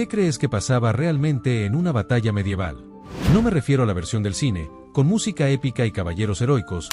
¿Qué crees que pasaba realmente en una batalla medieval? No me refiero a la versión del cine, con música épica y caballeros heroicos,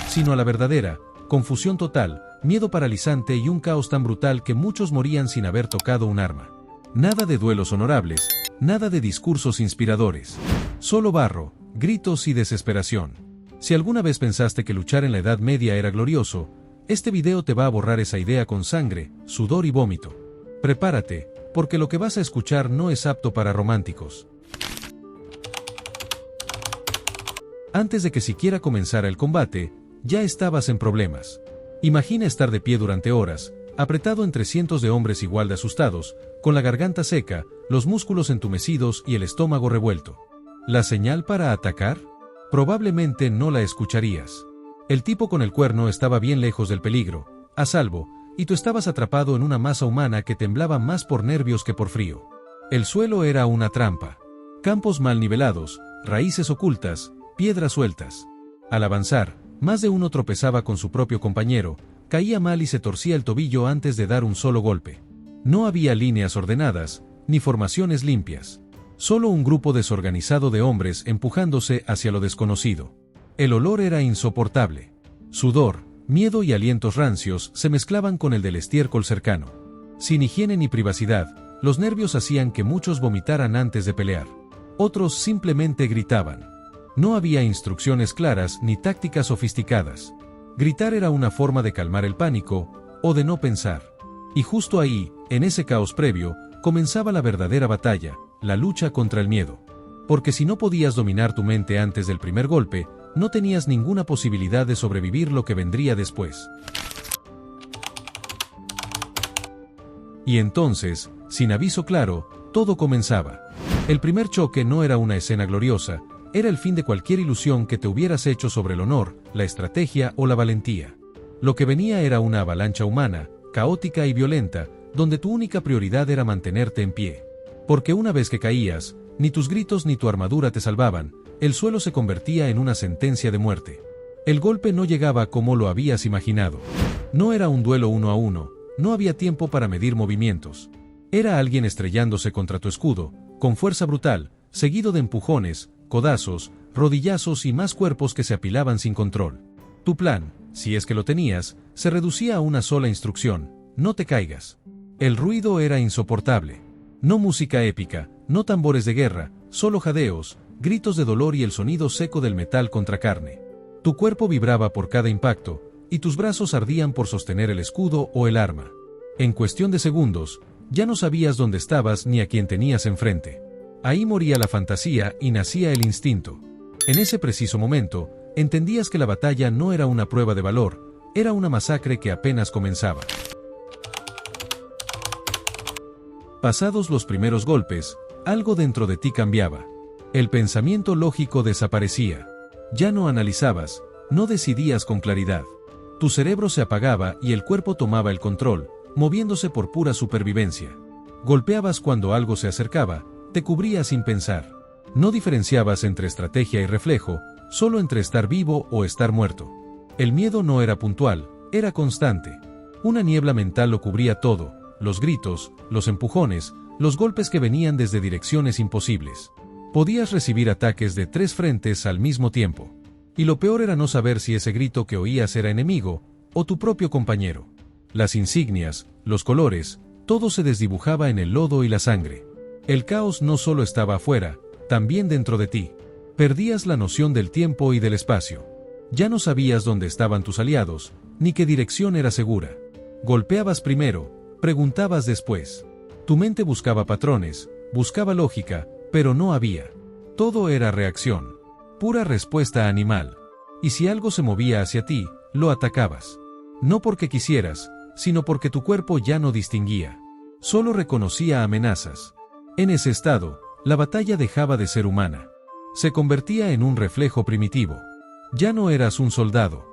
sino a la verdadera, confusión total, miedo paralizante y un caos tan brutal que muchos morían sin haber tocado un arma. Nada de duelos honorables, nada de discursos inspiradores. Solo barro, gritos y desesperación. Si alguna vez pensaste que luchar en la Edad Media era glorioso, este video te va a borrar esa idea con sangre, sudor y vómito. Prepárate, porque lo que vas a escuchar no es apto para románticos. Antes de que siquiera comenzara el combate, ya estabas en problemas. Imagina estar de pie durante horas, apretado entre cientos de hombres igual de asustados, con la garganta seca, los músculos entumecidos y el estómago revuelto. ¿La señal para atacar? Probablemente no la escucharías. El tipo con el cuerno estaba bien lejos del peligro, a salvo, y tú estabas atrapado en una masa humana que temblaba más por nervios que por frío. El suelo era una trampa. Campos mal nivelados, raíces ocultas, piedras sueltas. Al avanzar, más de uno tropezaba con su propio compañero, caía mal y se torcía el tobillo antes de dar un solo golpe. No había líneas ordenadas, ni formaciones limpias. Solo un grupo desorganizado de hombres empujándose hacia lo desconocido. El olor era insoportable. Sudor, miedo y alientos rancios se mezclaban con el del estiércol cercano. Sin higiene ni privacidad, los nervios hacían que muchos vomitaran antes de pelear. Otros simplemente gritaban. No había instrucciones claras ni tácticas sofisticadas. Gritar era una forma de calmar el pánico, o de no pensar. Y justo ahí, en ese caos previo, comenzaba la verdadera batalla, la lucha contra el miedo. Porque si no podías dominar tu mente antes del primer golpe, no tenías ninguna posibilidad de sobrevivir lo que vendría después. Y entonces, sin aviso claro, todo comenzaba. El primer choque no era una escena gloriosa, era el fin de cualquier ilusión que te hubieras hecho sobre el honor, la estrategia o la valentía. Lo que venía era una avalancha humana, caótica y violenta, donde tu única prioridad era mantenerte en pie. Porque una vez que caías, ni tus gritos ni tu armadura te salvaban, el suelo se convertía en una sentencia de muerte. El golpe no llegaba como lo habías imaginado. No era un duelo 1 a 1, no había tiempo para medir movimientos. Era alguien estrellándose contra tu escudo, con fuerza brutal, seguido de empujones, codazos, rodillazos y más cuerpos que se apilaban sin control. Tu plan, si es que lo tenías, se reducía a una sola instrucción: no te caigas. El ruido era insoportable. No música épica, no tambores de guerra, solo jadeos, gritos de dolor y el sonido seco del metal contra carne. Tu cuerpo vibraba por cada impacto, y tus brazos ardían por sostener el escudo o el arma. En cuestión de segundos, ya no sabías dónde estabas ni a quién tenías enfrente. Ahí moría la fantasía y nacía el instinto. En ese preciso momento, entendías que la batalla no era una prueba de valor, era una masacre que apenas comenzaba. Pasados los primeros golpes, algo dentro de ti cambiaba. El pensamiento lógico desaparecía. Ya no analizabas, no decidías con claridad. Tu cerebro se apagaba y el cuerpo tomaba el control, moviéndose por pura supervivencia. Golpeabas cuando algo se acercaba, te cubrías sin pensar. No diferenciabas entre estrategia y reflejo, solo entre estar vivo o estar muerto. El miedo no era puntual, era constante. Una niebla mental lo cubría todo, los gritos, los empujones, los golpes que venían desde direcciones imposibles. Podías recibir ataques de 3 frentes al mismo tiempo. Y lo peor era no saber si ese grito que oías era enemigo, o tu propio compañero. Las insignias, los colores, todo se desdibujaba en el lodo y la sangre. El caos no solo estaba afuera, también dentro de ti. Perdías la noción del tiempo y del espacio. Ya no sabías dónde estaban tus aliados, ni qué dirección era segura. Golpeabas primero, preguntabas después. Tu mente buscaba patrones, buscaba lógica, pero no había. Todo era reacción. Pura respuesta animal. Y si algo se movía hacia ti, lo atacabas. No porque quisieras, sino porque tu cuerpo ya no distinguía. Solo reconocía amenazas. En ese estado, la batalla dejaba de ser humana. Se convertía en un reflejo primitivo. Ya no eras un soldado.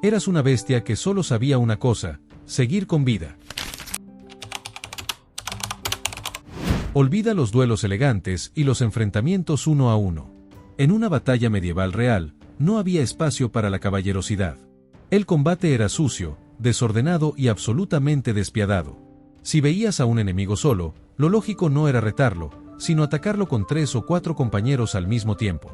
Eras una bestia que solo sabía una cosa: seguir con vida. Olvida los duelos elegantes y los enfrentamientos 1 a 1. En una batalla medieval real, no había espacio para la caballerosidad. El combate era sucio, desordenado y absolutamente despiadado. Si veías a un enemigo solo, lo lógico no era retarlo, sino atacarlo con 3 o 4 compañeros al mismo tiempo.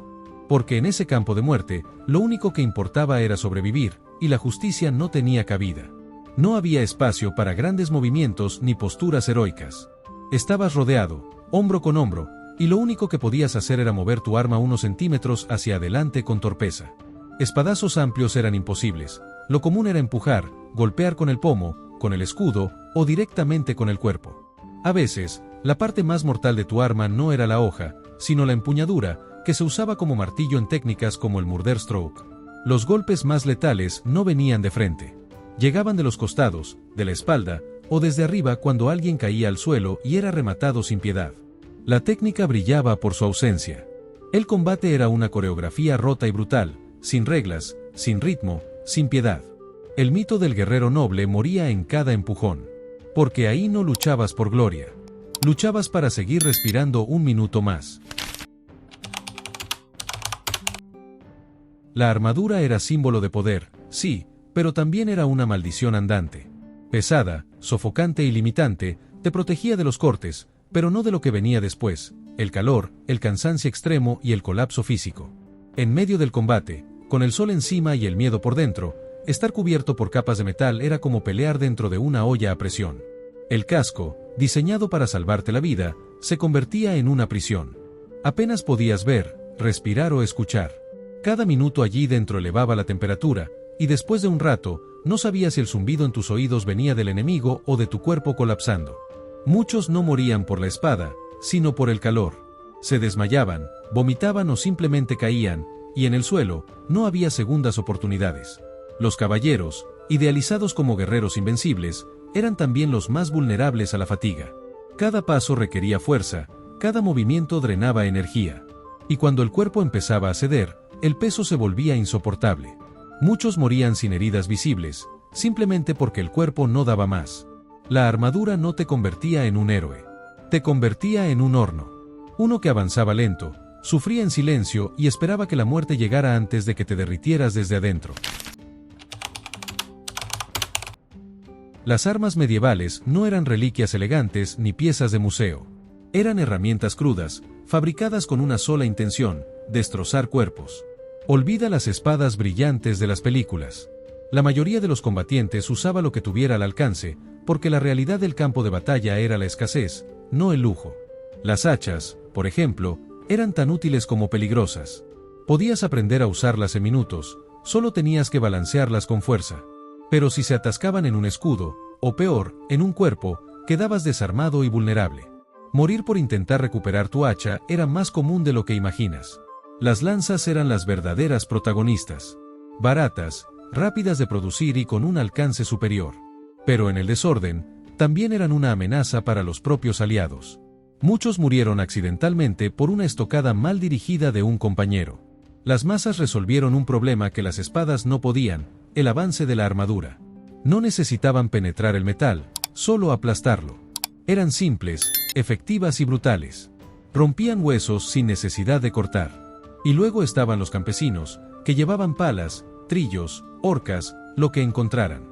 Porque en ese campo de muerte, lo único que importaba era sobrevivir, y la justicia no tenía cabida. No había espacio para grandes movimientos ni posturas heroicas. Estabas rodeado, hombro con hombro, y lo único que podías hacer era mover tu arma unos centímetros hacia adelante con torpeza. Espadazos amplios eran imposibles. Lo común era empujar, golpear con el pomo, con el escudo, o directamente con el cuerpo. A veces, la parte más mortal de tu arma no era la hoja, sino la empuñadura, que se usaba como martillo en técnicas como el murder stroke. Los golpes más letales no venían de frente. Llegaban de los costados, de la espalda, o desde arriba cuando alguien caía al suelo y era rematado sin piedad. La técnica brillaba por su ausencia. El combate era una coreografía rota y brutal, sin reglas, sin ritmo, sin piedad. El mito del guerrero noble moría en cada empujón. Porque ahí no luchabas por gloria. Luchabas para seguir respirando un minuto más. La armadura era símbolo de poder, sí, pero también era una maldición andante. Pesada, sofocante y limitante, te protegía de los cortes, pero no de lo que venía después, el calor, el cansancio extremo y el colapso físico. En medio del combate, con el sol encima y el miedo por dentro, estar cubierto por capas de metal era como pelear dentro de una olla a presión. El casco, diseñado para salvarte la vida, se convertía en una prisión. Apenas podías ver, respirar o escuchar. Cada minuto allí dentro elevaba la temperatura, y después de un rato, no sabías si el zumbido en tus oídos venía del enemigo o de tu cuerpo colapsando. Muchos no morían por la espada, sino por el calor. Se desmayaban, vomitaban o simplemente caían, y en el suelo, no había segundas oportunidades. Los caballeros, idealizados como guerreros invencibles, eran también los más vulnerables a la fatiga. Cada paso requería fuerza, cada movimiento drenaba energía. Y cuando el cuerpo empezaba a ceder, el peso se volvía insoportable. Muchos morían sin heridas visibles, simplemente porque el cuerpo no daba más. La armadura no te convertía en un héroe. Te convertía en un horno. Uno que avanzaba lento, sufría en silencio y esperaba que la muerte llegara antes de que te derritieras desde adentro. Las armas medievales no eran reliquias elegantes ni piezas de museo. Eran herramientas crudas, fabricadas con una sola intención: destrozar cuerpos. Olvida las espadas brillantes de las películas. La mayoría de los combatientes usaba lo que tuviera al alcance, porque la realidad del campo de batalla era la escasez, no el lujo. Las hachas, por ejemplo, eran tan útiles como peligrosas. Podías aprender a usarlas en minutos, solo tenías que balancearlas con fuerza. Pero si se atascaban en un escudo, o peor, en un cuerpo, quedabas desarmado y vulnerable. Morir por intentar recuperar tu hacha era más común de lo que imaginas. Las lanzas eran las verdaderas protagonistas. Baratas, rápidas de producir y con un alcance superior. Pero en el desorden, también eran una amenaza para los propios aliados. Muchos murieron accidentalmente por una estocada mal dirigida de un compañero. Las masas resolvieron un problema que las espadas no podían: el avance de la armadura. No necesitaban penetrar el metal, solo aplastarlo. Eran simples, efectivas y brutales. Rompían huesos sin necesidad de cortar. Y luego estaban los campesinos, que llevaban palas, trillos, horcas, lo que encontraran.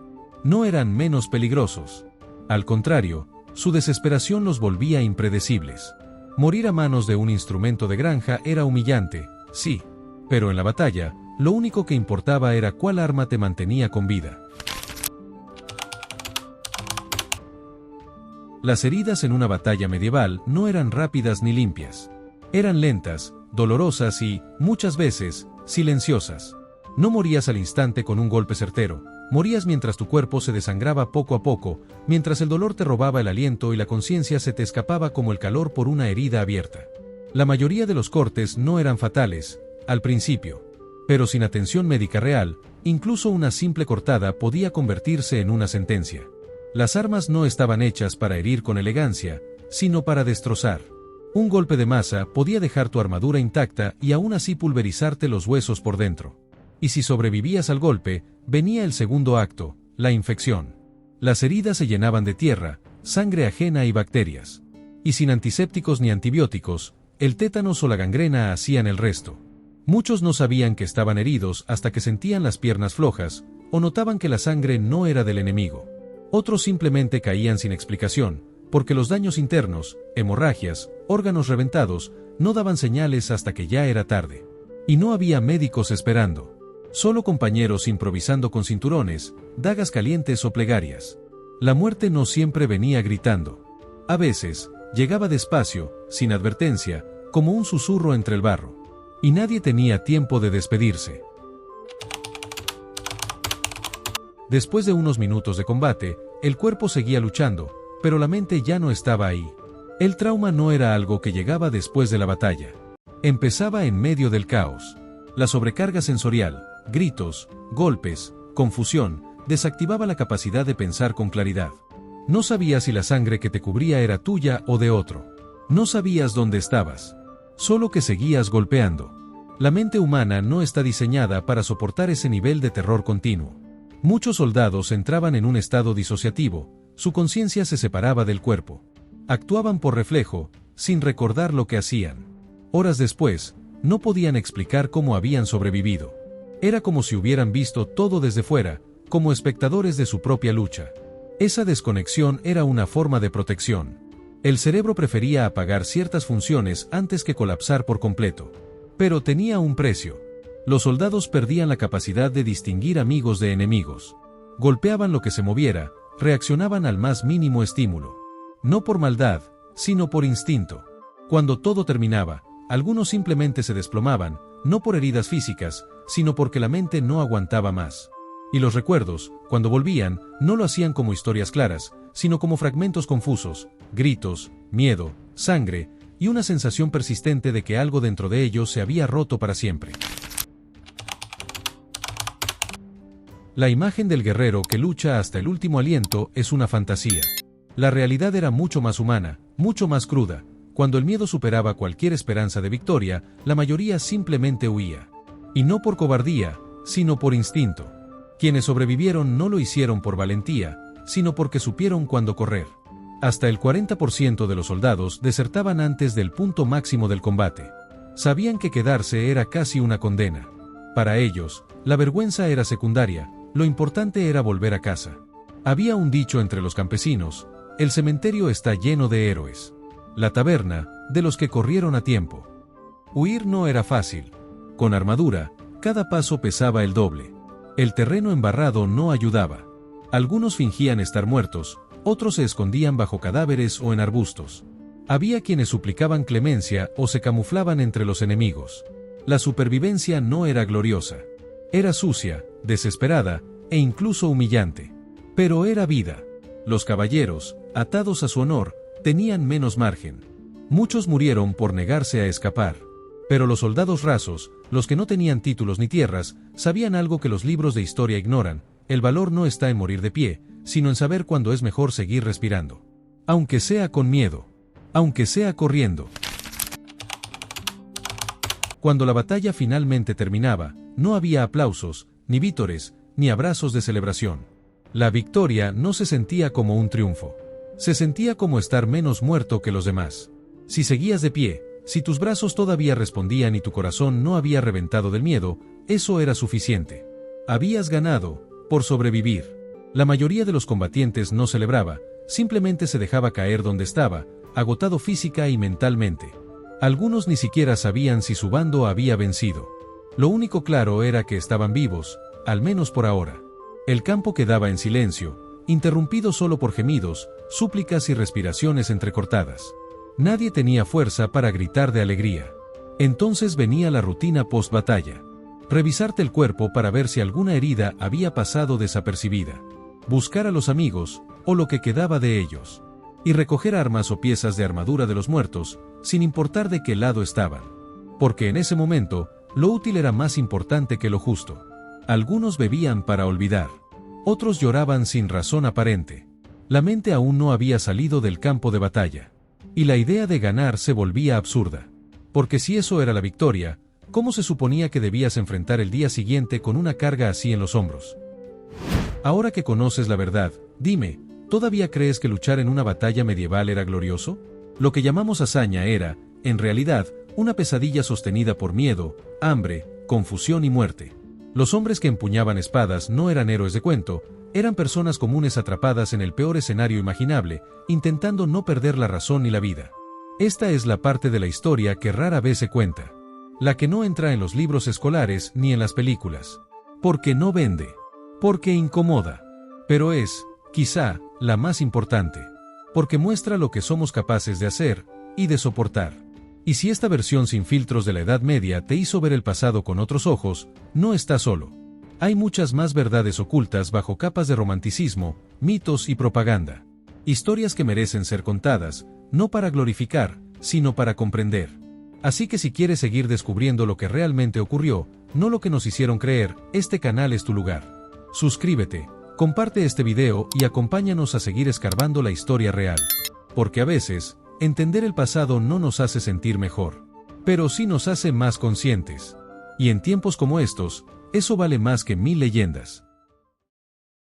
No eran menos peligrosos. Al contrario, su desesperación los volvía impredecibles. Morir a manos de un instrumento de granja era humillante, sí, pero en la batalla, lo único que importaba era cuál arma te mantenía con vida. Las heridas en una batalla medieval no eran rápidas ni limpias. Eran lentas, dolorosas y, muchas veces, silenciosas. No morías al instante con un golpe certero, morías mientras tu cuerpo se desangraba poco a poco, mientras el dolor te robaba el aliento y la conciencia se te escapaba como el calor por una herida abierta. La mayoría de los cortes no eran fatales, al principio. Pero sin atención médica real, incluso una simple cortada podía convertirse en una sentencia. Las armas no estaban hechas para herir con elegancia, sino para destrozar. Un golpe de masa podía dejar tu armadura intacta y aún así pulverizarte los huesos por dentro. Y si sobrevivías al golpe, venía el segundo acto, la infección. Las heridas se llenaban de tierra, sangre ajena y bacterias. Y sin antisépticos ni antibióticos, el tétanos o la gangrena hacían el resto. Muchos no sabían que estaban heridos hasta que sentían las piernas flojas, o notaban que la sangre no era del enemigo. Otros simplemente caían sin explicación, porque los daños internos, hemorragias, órganos reventados, no daban señales hasta que ya era tarde. Y no había médicos esperando. Solo compañeros improvisando con cinturones, dagas calientes o plegarias. La muerte no siempre venía gritando. A veces, llegaba despacio, sin advertencia, como un susurro entre el barro. Y nadie tenía tiempo de despedirse. Después de unos minutos de combate, el cuerpo seguía luchando, pero la mente ya no estaba ahí. El trauma no era algo que llegaba después de la batalla. Empezaba en medio del caos. La sobrecarga sensorial, gritos, golpes, confusión, desactivaba la capacidad de pensar con claridad. No sabías si la sangre que te cubría era tuya o de otro. No sabías dónde estabas. Solo que seguías golpeando. La mente humana no está diseñada para soportar ese nivel de terror continuo. Muchos soldados entraban en un estado disociativo, su conciencia se separaba del cuerpo. Actuaban por reflejo, sin recordar lo que hacían. Horas después, no podían explicar cómo habían sobrevivido. Era como si hubieran visto todo desde fuera, como espectadores de su propia lucha. Esa desconexión era una forma de protección. El cerebro prefería apagar ciertas funciones antes que colapsar por completo. Pero tenía un precio. Los soldados perdían la capacidad de distinguir amigos de enemigos. Golpeaban lo que se moviera, reaccionaban al más mínimo estímulo. No por maldad, sino por instinto. Cuando todo terminaba, algunos simplemente se desplomaban, no por heridas físicas, sino porque la mente no aguantaba más. Y los recuerdos, cuando volvían, no lo hacían como historias claras, sino como fragmentos confusos, gritos, miedo, sangre, y una sensación persistente de que algo dentro de ellos se había roto para siempre. La imagen del guerrero que lucha hasta el último aliento es una fantasía. La realidad era mucho más humana, mucho más cruda. Cuando el miedo superaba cualquier esperanza de victoria, la mayoría simplemente huía. Y no por cobardía, sino por instinto. Quienes sobrevivieron no lo hicieron por valentía, sino porque supieron cuándo correr. Hasta el 40% de los soldados desertaban antes del punto máximo del combate. Sabían que quedarse era casi una condena. Para ellos, la vergüenza era secundaria, lo importante era volver a casa. Había un dicho entre los campesinos: el cementerio está lleno de héroes. La taberna, de los que corrieron a tiempo. Huir no era fácil. Con armadura, cada paso pesaba el doble. El terreno embarrado no ayudaba. Algunos fingían estar muertos, otros se escondían bajo cadáveres o en arbustos. Había quienes suplicaban clemencia o se camuflaban entre los enemigos. La supervivencia no era gloriosa. Era sucia, desesperada e incluso humillante. Pero era vida. Los caballeros, atados a su honor, tenían menos margen. Muchos murieron por negarse a escapar. Pero los soldados rasos, los que no tenían títulos ni tierras, sabían algo que los libros de historia ignoran: el valor no está en morir de pie, sino en saber cuándo es mejor seguir respirando. Aunque sea con miedo. Aunque sea corriendo. Cuando la batalla finalmente terminaba, no había aplausos, ni vítores, ni abrazos de celebración. La victoria no se sentía como un triunfo. Se sentía como estar menos muerto que los demás. Si seguías de pie, si tus brazos todavía respondían y tu corazón no había reventado del miedo, eso era suficiente. Habías ganado, por sobrevivir. La mayoría de los combatientes no celebraba, simplemente se dejaba caer donde estaba, agotado física y mentalmente. Algunos ni siquiera sabían si su bando había vencido. Lo único claro era que estaban vivos, al menos por ahora. El campo quedaba en silencio, interrumpido solo por gemidos, súplicas y respiraciones entrecortadas. Nadie tenía fuerza para gritar de alegría. Entonces venía la rutina post-batalla. Revisarte el cuerpo para ver si alguna herida había pasado desapercibida. Buscar a los amigos, o lo que quedaba de ellos. Y recoger armas o piezas de armadura de los muertos, sin importar de qué lado estaban. Porque en ese momento, lo útil era más importante que lo justo. Algunos bebían para olvidar. Otros lloraban sin razón aparente. La mente aún no había salido del campo de batalla. Y la idea de ganar se volvía absurda. Porque si eso era la victoria, ¿cómo se suponía que debías enfrentar el día siguiente con una carga así en los hombros? Ahora que conoces la verdad, dime, ¿todavía crees que luchar en una batalla medieval era glorioso? Lo que llamamos hazaña era, en realidad, una pesadilla sostenida por miedo, hambre, confusión y muerte. Los hombres que empuñaban espadas no eran héroes de cuento, eran personas comunes atrapadas en el peor escenario imaginable, intentando no perder la razón ni la vida. Esta es la parte de la historia que rara vez se cuenta. La que no entra en los libros escolares ni en las películas. Porque no vende. Porque incomoda. Pero es, quizá, la más importante. Porque muestra lo que somos capaces de hacer y de soportar. Y si esta versión sin filtros de la Edad Media te hizo ver el pasado con otros ojos, no estás solo. Hay muchas más verdades ocultas bajo capas de romanticismo, mitos y propaganda. Historias que merecen ser contadas, no para glorificar, sino para comprender. Así que si quieres seguir descubriendo lo que realmente ocurrió, no lo que nos hicieron creer, este canal es tu lugar. Suscríbete, comparte este video y acompáñanos a seguir escarbando la historia real. Porque a veces, entender el pasado no nos hace sentir mejor, pero sí nos hace más conscientes. Y en tiempos como estos, eso vale más que 1000 leyendas.